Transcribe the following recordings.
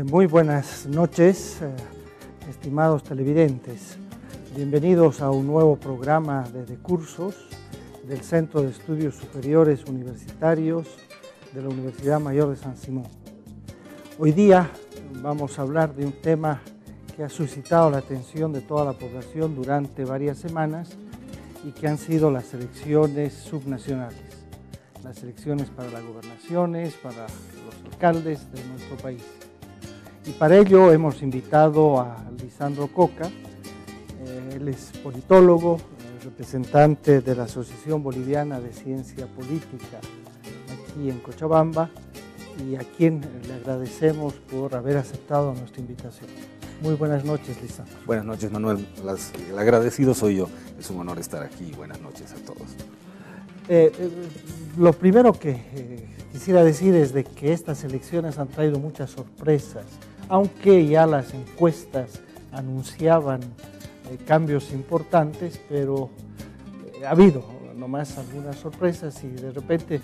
Muy buenas noches, estimados televidentes. Bienvenidos a un nuevo programa de cursos del Centro de Estudios Superiores Universitarios de la Universidad Mayor de San Simón. Hoy día vamos a hablar de un tema que ha suscitado la atención de toda la población durante varias semanas y que han sido las elecciones subnacionales, las elecciones para las gobernaciones, para los alcaldes de nuestro país. Y para ello hemos invitado a Lisandro Coca. Él es politólogo, representante de la Asociación Boliviana de Ciencia Política aquí en Cochabamba, y a quien le agradecemos por haber aceptado nuestra invitación. Muy buenas noches, Lisandro. Buenas noches, Manuel. El agradecido soy yo. Es un honor estar aquí. Buenas noches a todos. Lo primero que quisiera decir es de que estas elecciones han traído muchas sorpresas, aunque ya las encuestas anunciaban cambios importantes, pero ha habido nomás algunas sorpresas y de repente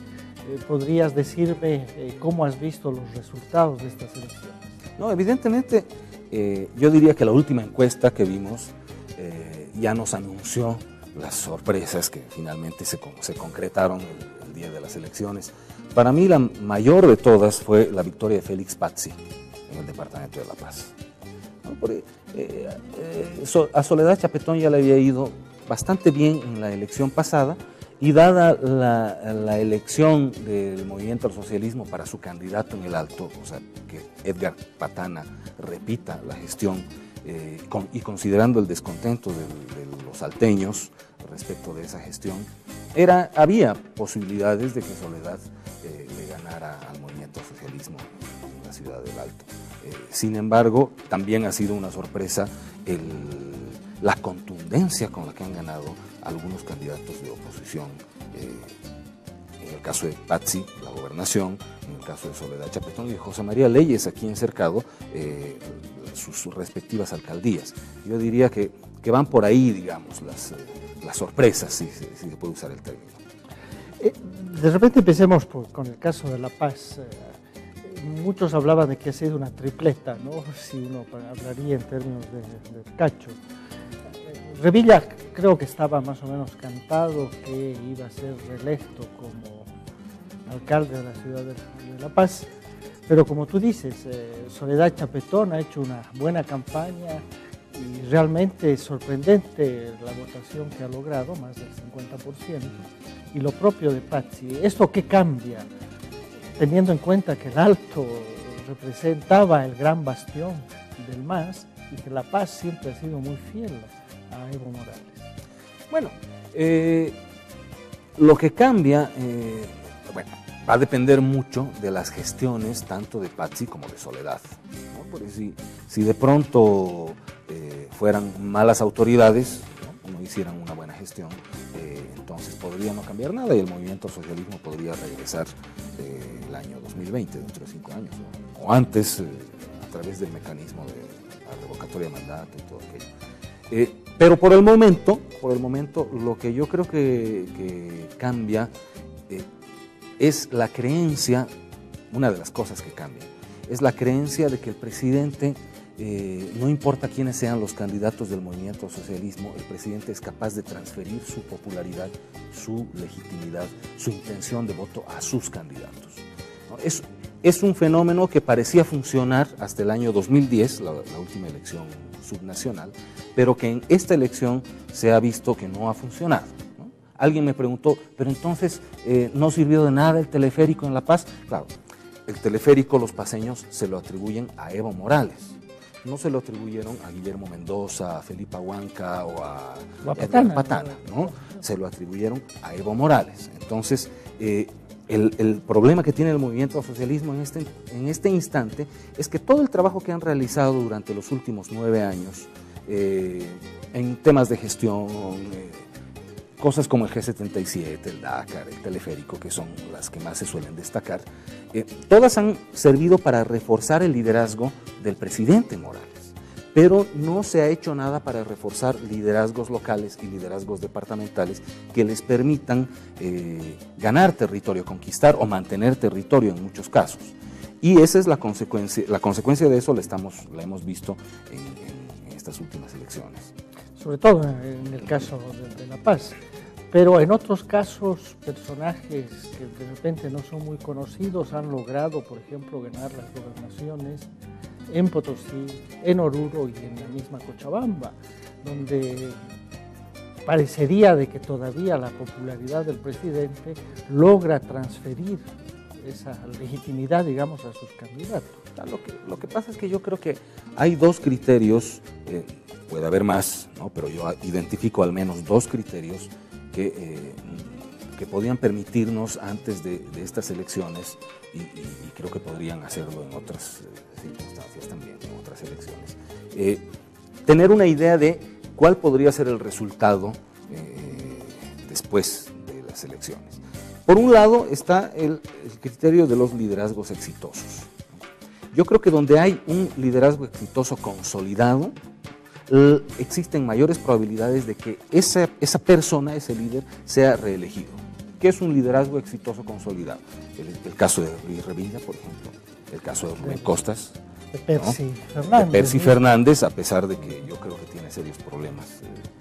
podrías decirme cómo has visto los resultados de estas elecciones. No, evidentemente, yo diría que la última encuesta que vimos ya nos anunció las sorpresas que finalmente se concretaron el día de las elecciones. Para mí la mayor de todas fue la victoria de Félix Pazzi en el departamento de La Paz. A Soledad Chapetón ya le había ido bastante bien en la elección pasada, y dada la elección del Movimiento al Socialismo para su candidato en el Alto, o sea, que Edgar Patana repita la gestión, y considerando el descontento de los salteños respecto de esa gestión, había posibilidades de que Soledad le ganara al Movimiento al Socialismo en la ciudad del Alto. Sin embargo, también ha sido una sorpresa la contundencia con la que han ganado algunos candidatos de oposición. En el caso de Pazzi, la gobernación; en el caso de Soledad Chapetón y de José María Leyes, aquí en Cercado, sus respectivas alcaldías. Yo diría que van por ahí, digamos, las sorpresas, si se puede usar el término. De repente empecemos con el caso de La Paz. Muchos hablaban de que ha sido una tripleta, ¿no? Si uno hablaría en términos de cacho. Revilla creo que estaba más o menos cantado que iba a ser reelecto como alcalde de la ciudad de La Paz, pero como tú dices, Soledad Chapetón ha hecho una buena campaña y realmente es sorprendente la votación que ha logrado, más del 50%, y lo propio de Pazzi. ¿Esto qué cambia? Teniendo en cuenta que el Alto representaba el gran bastión del MAS y que La Paz siempre ha sido muy fiel a Evo Morales. Bueno, lo que cambia, va a depender mucho de las gestiones tanto de Pazzi como de Soledad, ¿no? Porque si de pronto fueran malas autoridades, ¿no hicieran una buena gestión, entonces podría no cambiar nada y el Movimiento al Socialismo podría regresar el año 2020, dentro de 5 años, o antes, a través del mecanismo de la revocatoria de mandato y todo aquello. Pero por el momento, lo que yo creo que cambia es la creencia, una de las cosas que cambian, es la creencia de que el presidente, no importa quiénes sean los candidatos del Movimiento al Socialismo, el presidente es capaz de transferir su popularidad, su legitimidad, su intención de voto a sus candidatos, ¿no? Es un fenómeno que parecía funcionar hasta el año 2010, la última elección subnacional, pero que en esta elección se ha visto que no ha funcionado, ¿no? Alguien me preguntó, pero entonces ¿no sirvió de nada el teleférico en La Paz? Claro, el teleférico los paceños se lo atribuyen a Evo Morales. No se lo atribuyeron a Guillermo Mendoza, a Felipe Huanca o a Patana, ¿no? Se lo atribuyeron a Evo Morales. Entonces, el problema que tiene el Movimiento al Socialismo en este instante es que todo el trabajo que han realizado durante los últimos 9 años en temas de gestión, cosas como el G77, el Dakar, el teleférico, que son las que más se suelen destacar, todas han servido para reforzar el liderazgo del presidente Morales, pero no se ha hecho nada para reforzar liderazgos locales y liderazgos departamentales que les permitan ganar territorio, conquistar o mantener territorio en muchos casos. Y esa es la consecuencia de eso la hemos visto en estas últimas elecciones. Sobre todo en el caso de La Paz. Pero en otros casos, personajes que de repente no son muy conocidos han logrado, por ejemplo, ganar las gobernaciones en Potosí, en Oruro y en la misma Cochabamba, donde parecería de que todavía la popularidad del presidente logra transferir esa legitimidad, digamos, a sus candidatos. Lo que pasa es que yo creo que hay dos criterios, puede haber más, ¿no? Pero yo identifico al menos dos criterios que podían permitirnos antes de estas elecciones, y creo que podrían hacerlo en otras circunstancias también, en otras elecciones, tener una idea de cuál podría ser el resultado después de las elecciones. Por un lado está el criterio de los liderazgos exitosos. Yo creo que donde hay un liderazgo exitoso consolidado, existen mayores probabilidades de que esa persona, ese líder, sea reelegido. ¿Qué es un liderazgo exitoso consolidado? El caso de Luis Revilla, por ejemplo, el caso de Rubén Costas, de Percy, ¿no? Fernández, de Percy Fernández, a pesar de que yo creo que tiene serios problemas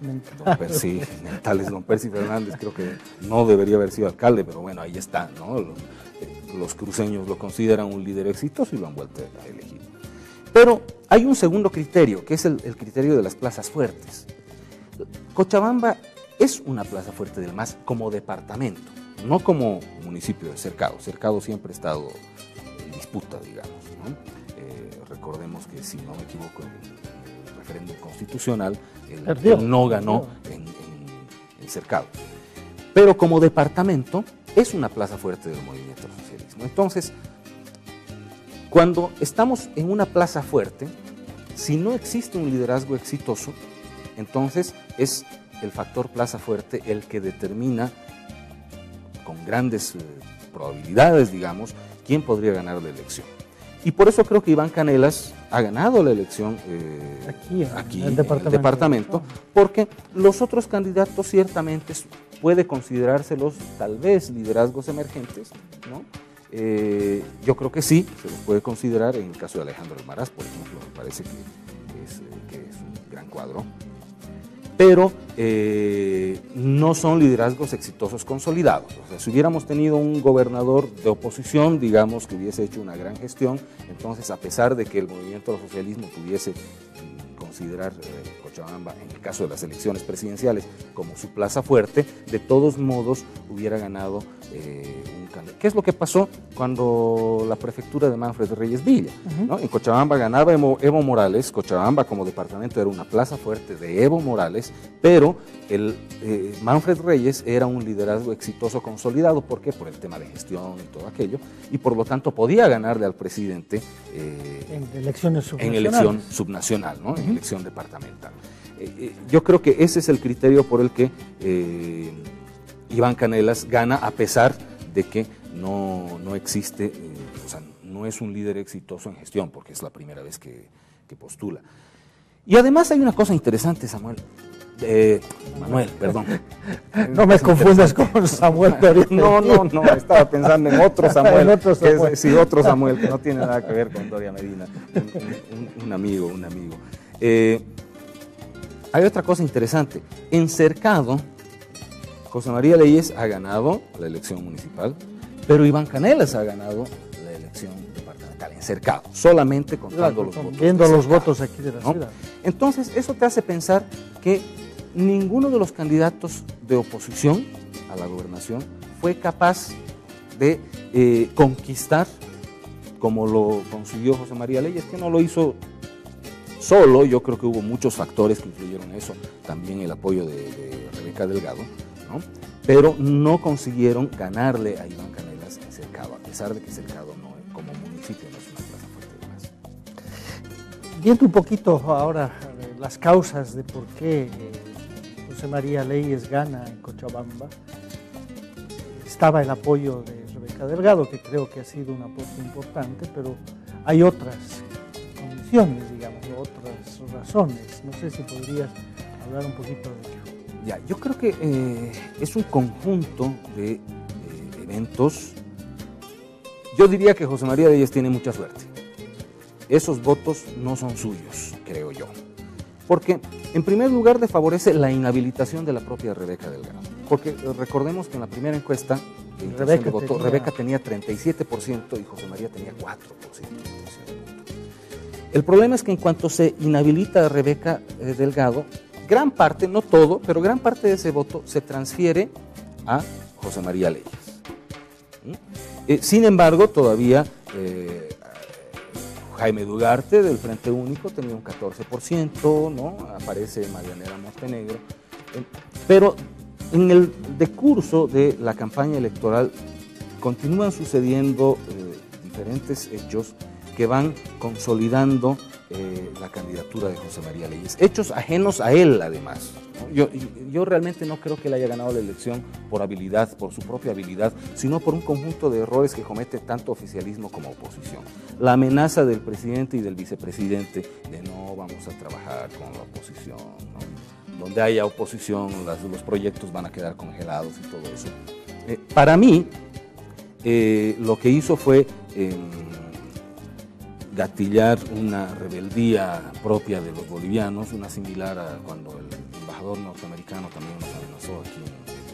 mentales. Don Percy Fernández creo que no debería haber sido alcalde, pero bueno, ahí está, ¿no? Los cruceños lo consideran un líder exitoso y lo han vuelto a elegir. Pero hay un segundo criterio, que es el criterio de las plazas fuertes. Cochabamba es una plaza fuerte del MAS como departamento, no como municipio de Cercado. Cercado siempre ha estado en disputa, digamos, ¿no? Recordemos que, si no me equivoco, en el referéndum constitucional, él no ganó en Cercado. Pero como departamento es una plaza fuerte del movimiento al socialismo. Entonces, cuando estamos en una plaza fuerte, si no existe un liderazgo exitoso, entonces es el factor plaza fuerte el que determina con grandes probabilidades, digamos, quién podría ganar la elección. Y por eso creo que Iván Canelas ha ganado la elección aquí en el departamento, porque los otros candidatos ciertamente puede considerárselos tal vez liderazgos emergentes, ¿no? Yo creo que sí, se los puede considerar. En el caso de Alejandro Almaraz, por ejemplo, me parece que es un gran cuadro, pero no son liderazgos exitosos consolidados. O sea, si hubiéramos tenido un gobernador de oposición, digamos, que hubiese hecho una gran gestión, entonces, a pesar de que el movimiento del socialismo pudiese considerar Cochabamba, en el caso de las elecciones presidenciales, como su plaza fuerte, de todos modos hubiera ganado un candidato. ¿Qué es lo que pasó cuando la prefectura de Manfred Reyes Villa? ¿No? En Cochabamba ganaba Evo Morales. Cochabamba como departamento era una plaza fuerte de Evo Morales, pero Manfred Reyes era un liderazgo exitoso consolidado. ¿Por qué? Por el tema de gestión y todo aquello, y por lo tanto podía ganarle al presidente en elecciones subnacionales. En elección subnacional, ¿no? En elección departamental. Yo creo que ese es el criterio por el que Iván Canelas gana, a pesar de que no existe, o sea, no es un líder exitoso en gestión, porque es la primera vez que postula. Y además hay una cosa interesante, Manuel, perdón. No me confundas con Samuel Doria. No, estaba pensando en otro Samuel. Otro Samuel, que no tiene nada que ver con Doria Medina, un amigo. Hay otra cosa interesante. En Cercado, José María Leyes ha ganado la elección municipal, pero Iván Canelas ha ganado la elección departamental en Cercado, solamente contando los votos. Viendo los votos aquí de la ciudad. Entonces, eso te hace pensar que ninguno de los candidatos de oposición a la gobernación fue capaz de conquistar, como lo consiguió José María Leyes, que no lo hizo solo. Yo creo que hubo muchos factores que influyeron en eso, también el apoyo de Rebeca Delgado, ¿no? Pero no consiguieron ganarle a Iván Canelas en Cercado, a pesar de que Cercado como municipio no es una plaza fuerte de más. Viendo un poquito ahora las causas de por qué José María Leyes gana en Cochabamba, estaba el apoyo de Rebeca Delgado, que creo que ha sido un aporte importante, pero hay otras condiciones, digamos, otras razones. No sé si podrías hablar un poquito de ello. Ya, yo creo que es un conjunto de eventos Yo diría que José María Leyes tiene mucha suerte. Esos votos no son suyos, creo yo. Porque, en primer lugar, le favorece la inhabilitación de la propia Rebeca Delgado. Porque recordemos que en la primera encuesta de intención de voto, Rebeca tenía 37% y José María tenía 4%. El problema es que en cuanto se inhabilita a Rebeca Delgado, gran parte, no todo, pero gran parte de ese voto se transfiere a José María Leyes. Sin embargo, todavía Jaime Dugarte del Frente Único tenía un 14%, ¿no? Aparece Marianela Montenegro, pero en el decurso de la campaña electoral continúan sucediendo diferentes hechos que van consolidando la candidatura de José María Leyes, hechos ajenos a él además, ¿no? Yo realmente no creo que él haya ganado la elección por habilidad, por su propia habilidad, sino por un conjunto de errores que comete tanto oficialismo como oposición. La amenaza del presidente y del vicepresidente de no vamos a trabajar con la oposición, ¿no? Donde haya oposición los proyectos van a quedar congelados y todo eso. Para mí, lo que hizo fue gatillar una rebeldía propia de los bolivianos, una similar a cuando el embajador norteamericano también nos amenazó aquí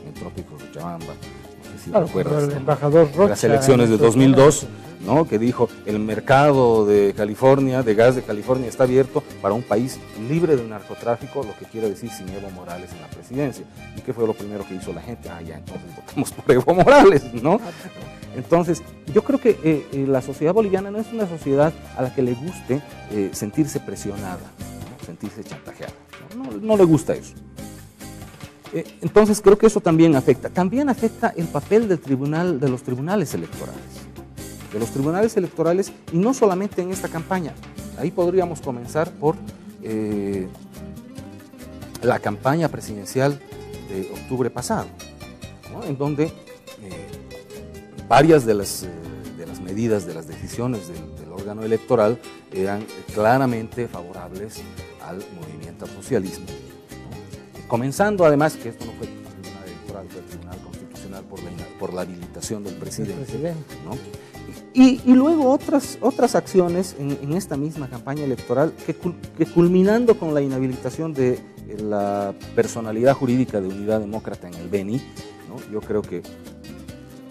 en el trópico de Cochabamba, no sé si recuerdas, el embajador Rocha, las elecciones de 2002, ¿no? Que dijo, el mercado de California, de gas de California está abierto para un país libre del narcotráfico, lo que quiere decir sin Evo Morales en la presidencia. ¿Y qué fue lo primero que hizo la gente? Ya, entonces votamos por Evo Morales, ¿no? Entonces, yo creo que la sociedad boliviana no es una sociedad a la que le guste sentirse presionada, ¿no? Sentirse chantajeada. No le gusta eso. Entonces, creo que eso también afecta. También afecta el papel del tribunal, de los tribunales electorales. De los tribunales electorales, y no solamente en esta campaña. Ahí podríamos comenzar por la campaña presidencial de octubre pasado, ¿no? En donde varias de las medidas, de las decisiones del órgano electoral eran claramente favorables al movimiento al socialismo, ¿no? Comenzando además, que esto no fue el tribunal electoral, fue el tribunal constitucional por la habilitación del presidente, ¿no? Y luego otras acciones en esta misma campaña electoral que culminando con la inhabilitación de la personalidad jurídica de Unidad Demócrata en el Beni, ¿no? Yo creo que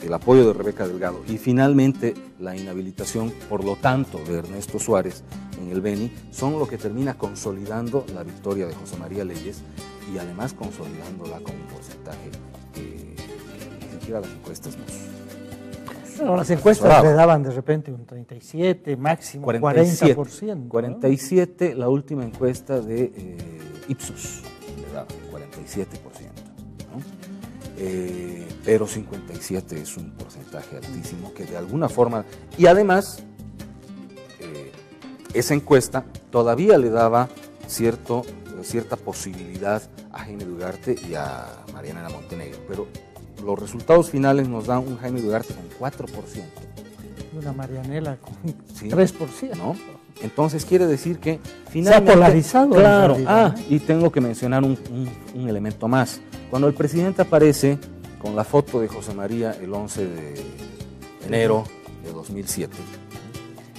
el apoyo de Rebeca Delgado y finalmente la inhabilitación, por lo tanto, de Ernesto Suárez en el Beni, son lo que termina consolidando la victoria de José María Leyes y además consolidándola con un porcentaje que ni siquiera las encuestas Bueno, las encuestas le daban de repente un 37, máximo 47, 40%. 47, ¿no? La última encuesta de Ipsos le daba 47%, ¿no? Pero 57 es un porcentaje altísimo que de alguna forma, y además esa encuesta todavía le daba cierta posibilidad a Jaime Dugarte y a Marianela Montenegro, pero los resultados finales nos dan un Jaime Dugarte con 4%. Y una Marianela con 3%. ¿No? Entonces quiere decir que finalmente... Se ha polarizado. Claro, y tengo que mencionar un elemento más. Cuando el presidente aparece con la foto de José María el 11 de enero de 2007,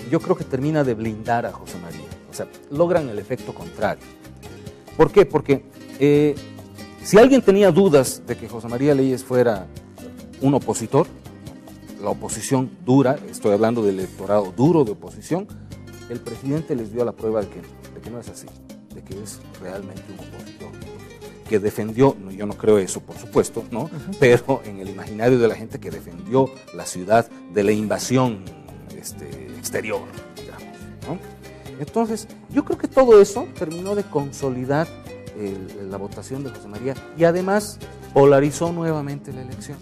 yo creo que termina de blindar a José María. O sea, logran el efecto contrario. ¿Por qué? Porque si alguien tenía dudas de que José María Leyes fuera un opositor, la oposición dura, estoy hablando del electorado duro de oposición, el presidente les dio la prueba de que no es así, de que es realmente un opositor, que defendió, yo no creo eso, por supuesto, ¿no? Pero en el imaginario de la gente, que defendió la ciudad de la invasión exterior, digamos, ¿no? Entonces, yo creo que todo eso terminó de consolidar la votación de José María y además polarizó nuevamente la elección.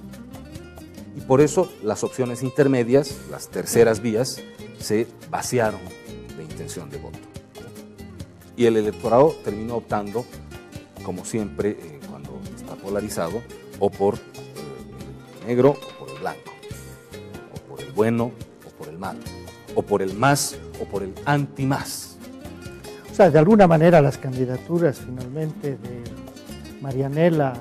Y por eso las opciones intermedias, las terceras vías, se vaciaron de intención de voto. Y el electorado terminó optando, como siempre, cuando está polarizado, o por el negro o por el blanco, o por el bueno o por el malo, o por el más o por el anti-más. O sea, de alguna manera las candidaturas finalmente de Marianela,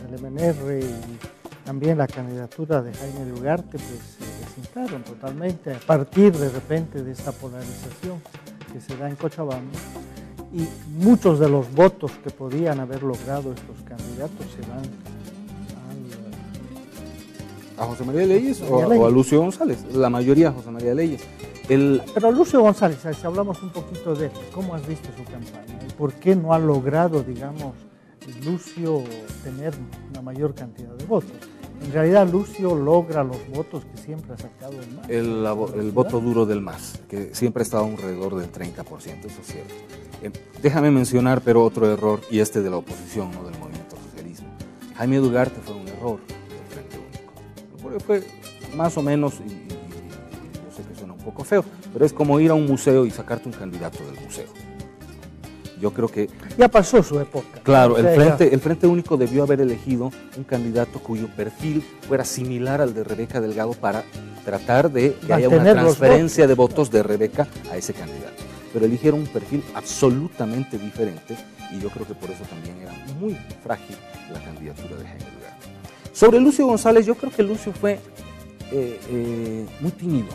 del MNR y también la candidatura de Jaime Dugarte, pues desinflaron totalmente a partir de repente de esta polarización que se da en Cochabamba, y muchos de los votos que podían haber logrado estos candidatos se van ¿A José María Leyes o a Lucio González? La mayoría a José María Leyes. Pero Lucio González, si hablamos un poquito de él, ¿cómo has visto su campaña? ¿Y por qué no ha logrado, digamos, Lucio tener una mayor cantidad de votos? En realidad Lucio logra los votos que siempre ha sacado el MAS. El voto duro del MAS, que siempre ha estado alrededor del 30%, eso es cierto. Déjame mencionar, pero otro error, y este de la oposición, ¿no?, del movimiento socialismo. Jaime Dugarte fue un error del Frente Único. Porque fue más o menos, y yo sé que suena un poco feo, pero es como ir a un museo y sacarte un candidato del museo. Yo creo que... Ya pasó su época. Claro, el Frente Único debió haber elegido un candidato cuyo perfil fuera similar al de Rebeca Delgado para tratar de que haya una transferencia de votos de Rebeca a ese candidato. Pero eligieron un perfil absolutamente diferente y yo creo que por eso también era muy frágil la candidatura de Jaime Dugarte. Sobre Lucio González, yo creo que Lucio fue muy tímido.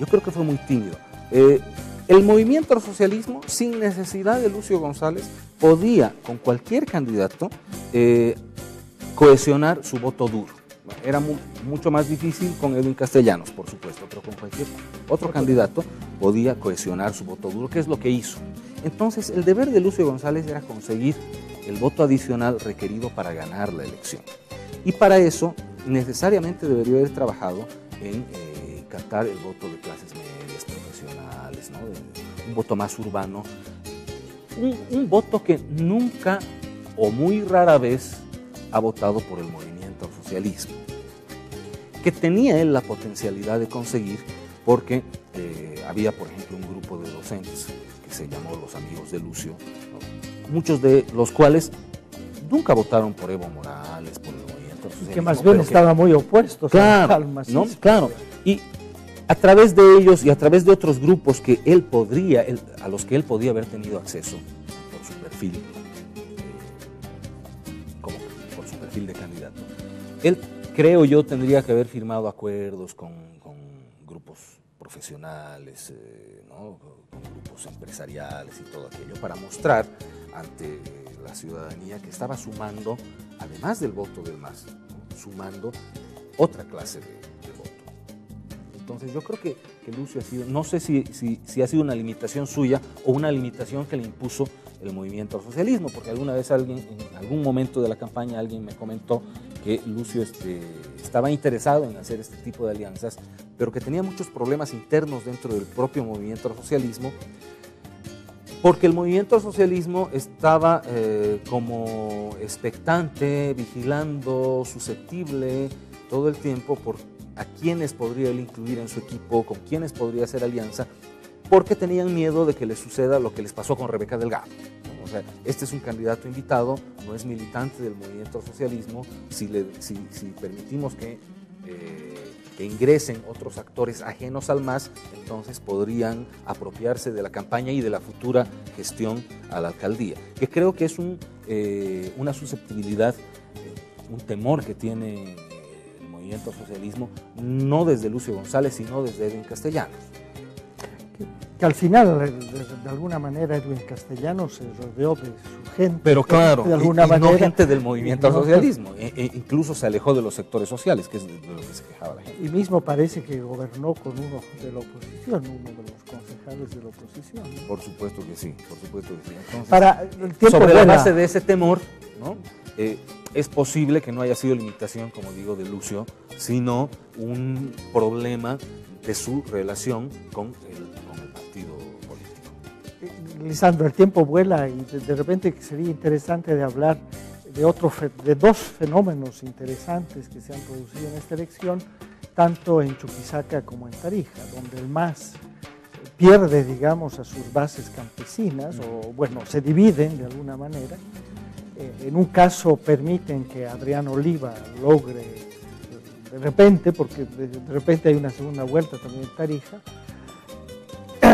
Yo creo que fue muy tímido. El movimiento al socialismo, sin necesidad de Lucio González, podía, con cualquier candidato, cohesionar su voto duro. Era mucho más difícil con Edwin Castellanos, por supuesto, pero con cualquier otro candidato podía cohesionar su voto duro, que es lo que hizo. Entonces, el deber de Lucio González era conseguir el voto adicional requerido para ganar la elección. Y para eso, necesariamente debería haber trabajado en captar el voto de clases medias, profesionales, ¿no?, un voto más urbano, un voto que nunca o muy rara vez ha votado por el movimiento al socialismo, que tenía él la potencialidad de conseguir porque había, por ejemplo, un grupo de docentes que se llamó los Amigos de Lucio, ¿no?, muchos de los cuales nunca votaron por Evo Morales, por el movimiento al socialismo. Que más bien estaban muy opuestos. Claro, ¿no? Claro. Y a través de ellos y a través de otros grupos que a los que él podía haber tenido acceso por su perfil, por su perfil de candidato, él, creo yo, tendría que haber firmado acuerdos con grupos profesionales, ¿no?, con grupos empresariales y todo aquello, para mostrar ante la ciudadanía que estaba sumando, además del voto del MAS, ¿no?, sumando otra clase de voto. Entonces yo creo que Lucio ha sido, no sé si ha sido una limitación suya o una limitación que le impuso el movimiento al socialismo, porque alguna vez en algún momento de la campaña alguien me comentó que Lucio estaba interesado en hacer este tipo de alianzas, pero que tenía muchos problemas internos dentro del propio movimiento al socialismo, porque el movimiento al socialismo estaba como expectante, vigilando, susceptible todo el tiempo por a quiénes podría él incluir en su equipo, con quiénes podría hacer alianza, porque tenían miedo de que les suceda lo que les pasó con Rebeca Delgado, ¿no? O sea, este es un candidato invitado, no es militante del movimiento al socialismo, si permitimos que ingresen otros actores ajenos al MAS, entonces podrían apropiarse de la campaña y de la futura gestión a la alcaldía, que creo que es una susceptibilidad, un temor que tiene el movimiento al socialismo, no desde Lucio González, sino desde Edwin Castellanos. Que al final, de alguna manera, Edwin Castellanos se rodeó de su gente. Pero claro, de alguna manera, no gente del movimiento al socialismo, incluso se alejó de los sectores sociales, que es de lo que se quejaba la gente. Y mismo parece que gobernó con uno de la oposición, uno de los concejales de la oposición. Por supuesto que sí, por supuesto que sí. Entonces, para el tiempo sobre la base de ese temor, ¿no?, es posible que no haya sido limitación, como digo, de Lucio, sino un problema de su relación con el partido político. Lisandro, el tiempo vuela y de repente sería interesante de hablar de dos fenómenos interesantes que se han producido en esta elección, tanto en Chuquisaca como en Tarija, donde el MAS pierde, digamos, a sus bases campesinas, o bueno, se dividen de alguna manera. En un caso permiten que Adrián Oliva logre, de repente, porque de repente hay una segunda vuelta también en Tarija,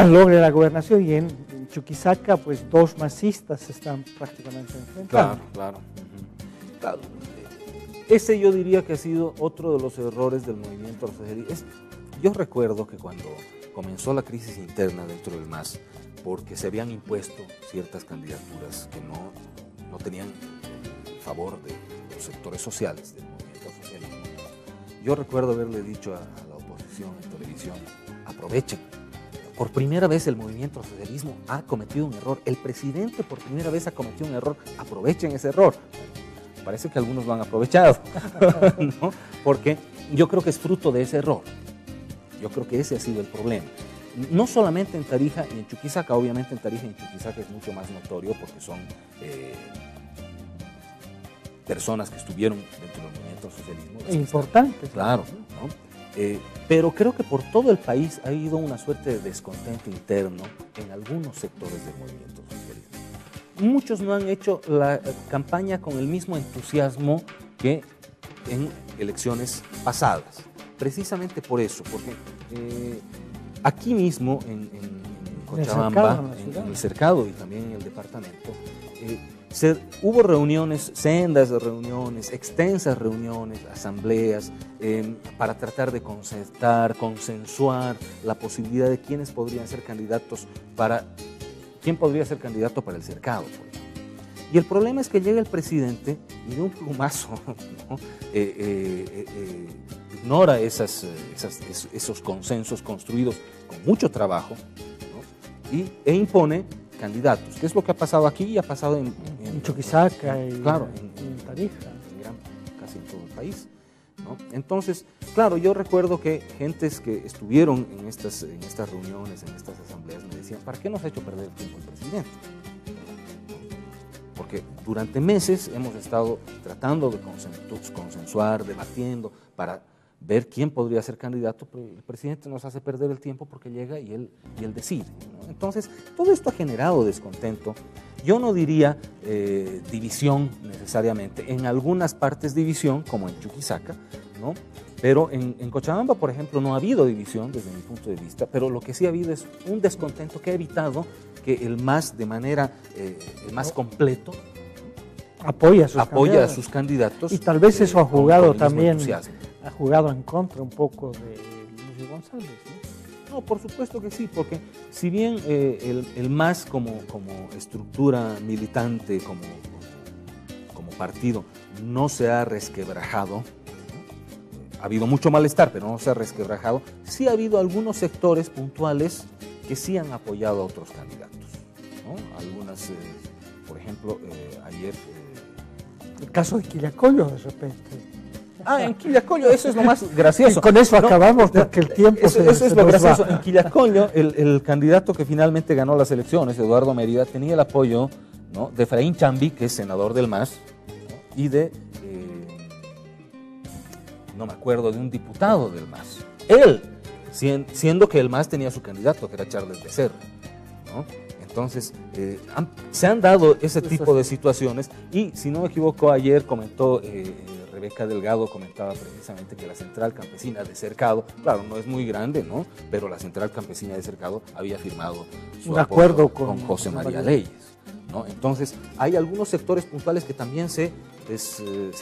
logre la gobernación, y en Chuquisaca pues dos masistas se están prácticamente enfrentando. Claro. ese yo diría que ha sido otro de los errores del movimiento socialista. Yo recuerdo que cuando comenzó la crisis interna dentro del MAS, porque se habían impuesto ciertas candidaturas que no tenían el favor de los sectores sociales del movimiento socialista, yo recuerdo haberle dicho a la oposición en televisión, aprovechen. Por primera vez el movimiento socialismo ha cometido un error. El presidente por primera vez ha cometido un error. Aprovechen ese error. Parece que algunos lo han aprovechado, ¿no? Porque yo creo que es fruto de ese error. Yo creo que ese ha sido el problema. No solamente en Tarija y en Chuquisaca, obviamente en Tarija y en Chuquisaca es mucho más notorio porque son personas que estuvieron dentro del movimiento socialismo. Importante. Claro, ¿no? Pero creo que por todo el país ha habido una suerte de descontento interno en algunos sectores del movimiento socialista. Muchos no han hecho la campaña con el mismo entusiasmo que en elecciones pasadas. Precisamente por eso, porque aquí mismo en Cochabamba, en el cercado y también en el departamento, hubo reuniones, sendas de reuniones, extensas reuniones, asambleas, para tratar de consensuar la posibilidad de quiénes podrían ser candidatos quién podría ser candidato para el cercado, por ejemplo. Y el problema es que llega el presidente y de un plumazo, ¿no? Ignora esos consensos construidos con mucho trabajo, ¿no? E impone candidatos, que es lo que ha pasado aquí y ha pasado en Chuquisaca y claro, en Tarija. Casi en todo el país, ¿no? Entonces, claro, yo recuerdo que gentes que estuvieron en estas reuniones, en estas asambleas, me decían, ¿para qué nos ha hecho perder el tiempo el presidente? Porque durante meses hemos estado tratando de consensuar, debatiendo, para ver quién podría ser candidato, pero el presidente nos hace perder el tiempo porque llega y él decide, ¿no? Entonces, todo esto ha generado descontento. Yo no diría división necesariamente, en algunas partes división, como en Chuquisaca, ¿no? Pero en Cochabamba, por ejemplo, no ha habido división desde mi punto de vista, pero lo que sí ha habido es un descontento que ha evitado que el MAS de manera el más completo apoya a sus candidatos. Y tal vez eso ha jugado también, ha jugado en contra un poco de Lucio González, ¿no? No, por supuesto que sí, porque si bien el MAS como estructura militante, como partido, no se ha resquebrajado, ¿no? Ha habido mucho malestar, pero no se ha resquebrajado, sí ha habido algunos sectores puntuales que sí han apoyado a otros candidatos, ¿no? Algunas, por ejemplo, ayer... el caso de Quillacollo, de repente. En Quillacollo, eso es lo más gracioso. Y con eso acabamos, porque el tiempo eso es lo gracioso. En Quillacollo, el candidato que finalmente ganó las elecciones, Eduardo Mérida, tenía el apoyo, ¿no?, de Efraín Chambi, que es senador del MAS, ¿no?, y de, no me acuerdo, de un diputado del MAS. Él, siendo que el MAS tenía su candidato, que era Charles Becerra, ¿no? Entonces, se han dado ese tipo de situaciones y, si no me equivoco, ayer comentó Rebeca Delgado, comentaba precisamente que la Central Campesina de Cercado, claro, no es muy grande, ¿no?, pero la Central Campesina de Cercado había firmado un acuerdo con José María Leyes, ¿no? Entonces, hay algunos sectores puntuales que también se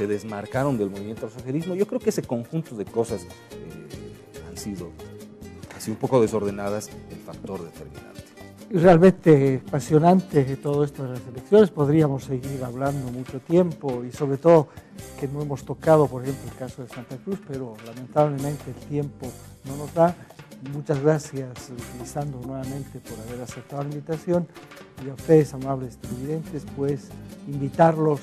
desmarcaron del movimiento al socialismo. Yo creo que ese conjunto de cosas han sido así un poco desordenadas el factor determinante. Realmente apasionante todo esto de las elecciones, podríamos seguir hablando mucho tiempo y sobre todo que no hemos tocado, por ejemplo, el caso de Santa Cruz, pero lamentablemente el tiempo no nos da. Muchas gracias, utilizando nuevamente por haber aceptado la invitación, y a ustedes, amables televidentes, pues invitarlos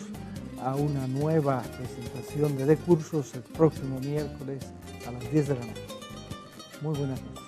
a una nueva presentación de cursos el próximo miércoles a las 10 de la noche. Muy buenas noches.